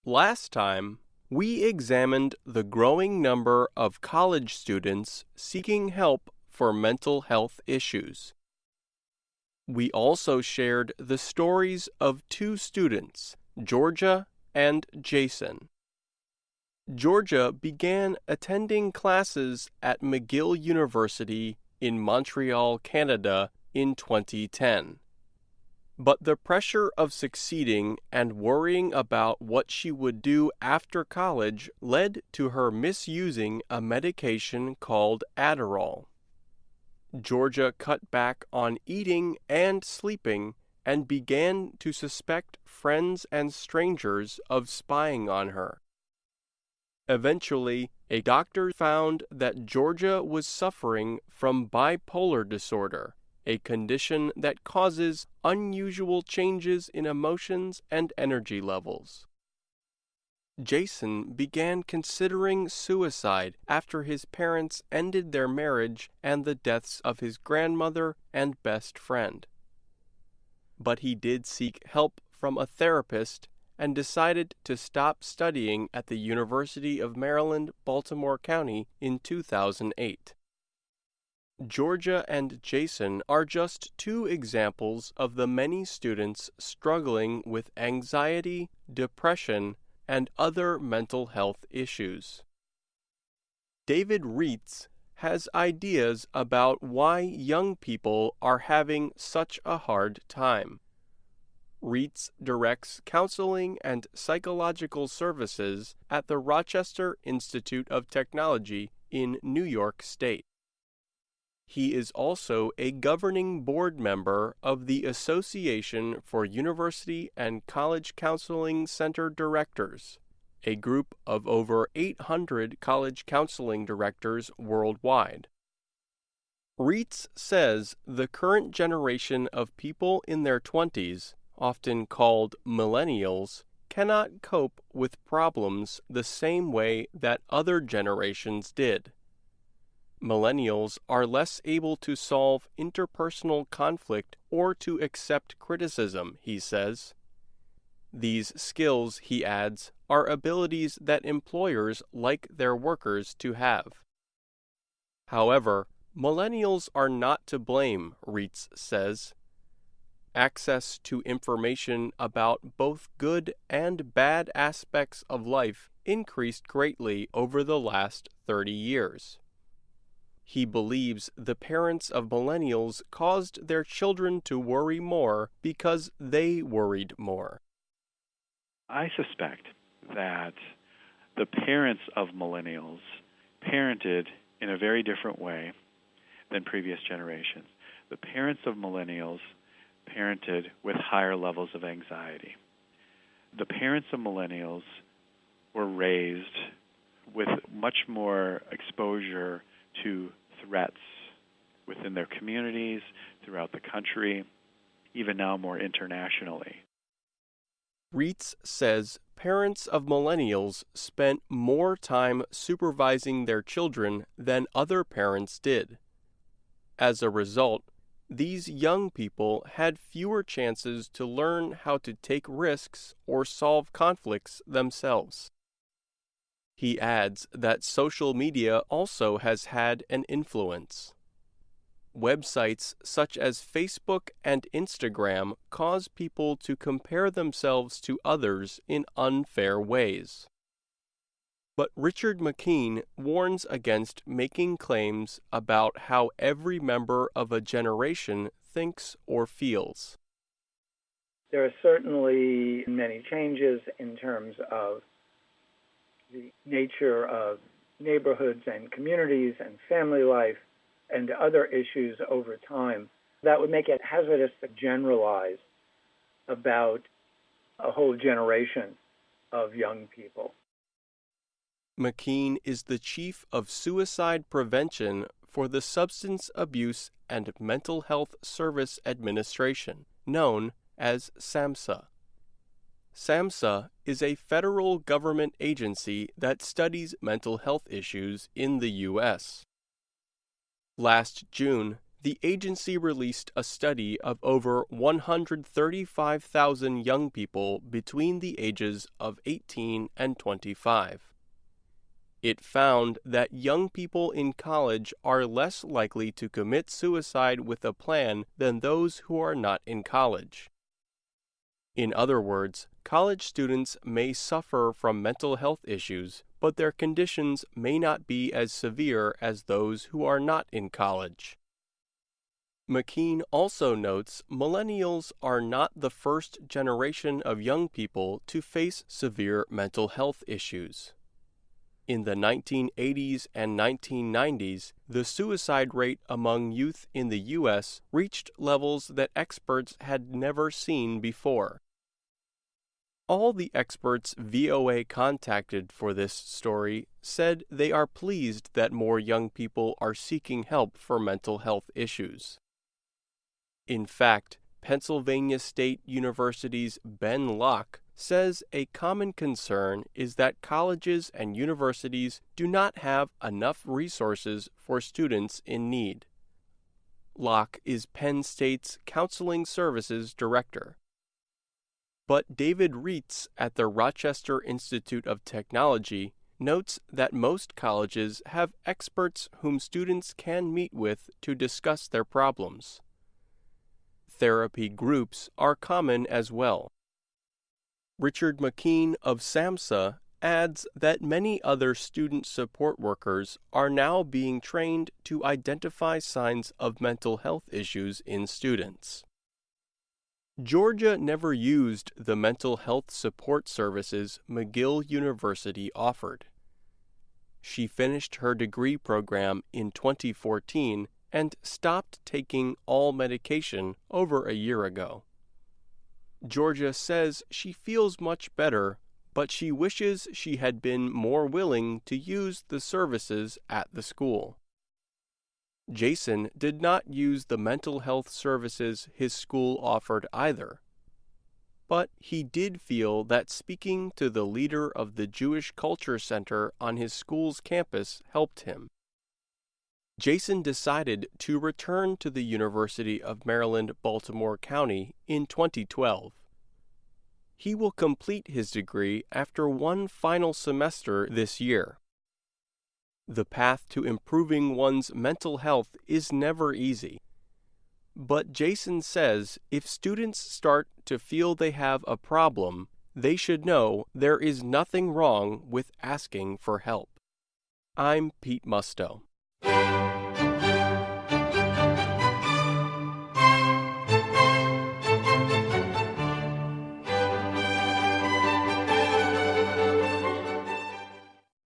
Last time, we examined the growing number of college students seeking help for mental health issues. We also shared the stories of two students, Georgia and Jason. Georgia began attending classes at McGill University in Montreal, Canada in 2010. But the pressure of succeeding and worrying about what she would do after college led to her misusing a medication called Adderall. Georgia cut back on eating and sleeping and began to suspect friends and strangers of spying on her. Eventually, a doctor found that Georgia was suffering from bipolar disorder, a condition that causes unusual changes in emotions and energy levels. Jason began considering suicide after his parents ended their marriage and the deaths of his grandmother and best friend. But he did seek help from a therapist and decided to stop studying at the University of Maryland, Baltimore County in 2008. Georgia and Jason are just two examples of the many students struggling with anxiety, depression, and other mental health issues. David Reitz has ideas about why young people are having such a hard time. Reitz directs counseling and psychological services at the Rochester Institute of Technology in New York State. He is also a governing board member of the Association for University and College Counseling Center Directors, a group of over 800 college counseling directors worldwide. Reitz says the current generation of people in their 20s, often called millennials, cannot cope with problems the same way that other generations did. Millennials are less able to solve interpersonal conflict or to accept criticism, he says. These skills, he adds, are abilities that employers like their workers to have. However, millennials are not to blame, Reitz says. Access to information about both good and bad aspects of life increased greatly over the last 30 years. He believes the parents of millennials caused their children to worry more because they worried more. I suspect that the parents of millennials parented in a very different way than previous generations. The parents of millennials parented with higher levels of anxiety. The parents of millennials were raised with much more exposure to threats within their communities, throughout the country, even now more internationally. Reitz says parents of millennials spent more time supervising their children than other parents did. As a result, these young people had fewer chances to learn how to take risks or solve conflicts themselves. He adds that social media also has had an influence. Websites such as Facebook and Instagram cause people to compare themselves to others in unfair ways. But Richard McKean warns against making claims about how every member of a generation thinks or feels. There are certainly many changes in terms of the nature of neighborhoods and communities and family life and other issues over time that would make it hazardous to generalize about a whole generation of young people. McKean is the chief of suicide prevention for the Substance Abuse and Mental Health Service Administration, known as SAMHSA. SAMHSA is a federal government agency that studies mental health issues in the U.S. Last June, the agency released a study of over 135,000 young people between the ages of 18 and 25. It found that young people in college are less likely to commit suicide with a plan than those who are not in college. In other words, college students may suffer from mental health issues, but their conditions may not be as severe as those who are not in college. McKean also notes millennials are not the first generation of young people to face severe mental health issues. In the 1980s and 1990s, the suicide rate among youth in the U.S. reached levels that experts had never seen before. All the experts VOA contacted for this story said they are pleased that more young people are seeking help for mental health issues. In fact, Pennsylvania State University's Ben Locke says a common concern is that colleges and universities do not have enough resources for students in need. Locke is Penn State's Counseling Services Director. But David Reitz at the Rochester Institute of Technology notes that most colleges have experts whom students can meet with to discuss their problems. Therapy groups are common as well. Richard McKean of SAMHSA adds that many other student support workers are now being trained to identify signs of mental health issues in students. Georgia never used the mental health support services McGill University offered. She finished her degree program in 2014 and stopped taking all medication over a year ago. Georgia says she feels much better, but she wishes she had been more willing to use the services at the school. Jason did not use the mental health services his school offered either, but he did feel that speaking to the leader of the Jewish Culture Center on his school's campus helped him. Jason decided to return to the University of Maryland, Baltimore County in 2012. He will complete his degree after one final semester this year. The path to improving one's mental health is never easy. But Jason says if students start to feel they have a problem, they should know there is nothing wrong with asking for help. I'm Pete Musto.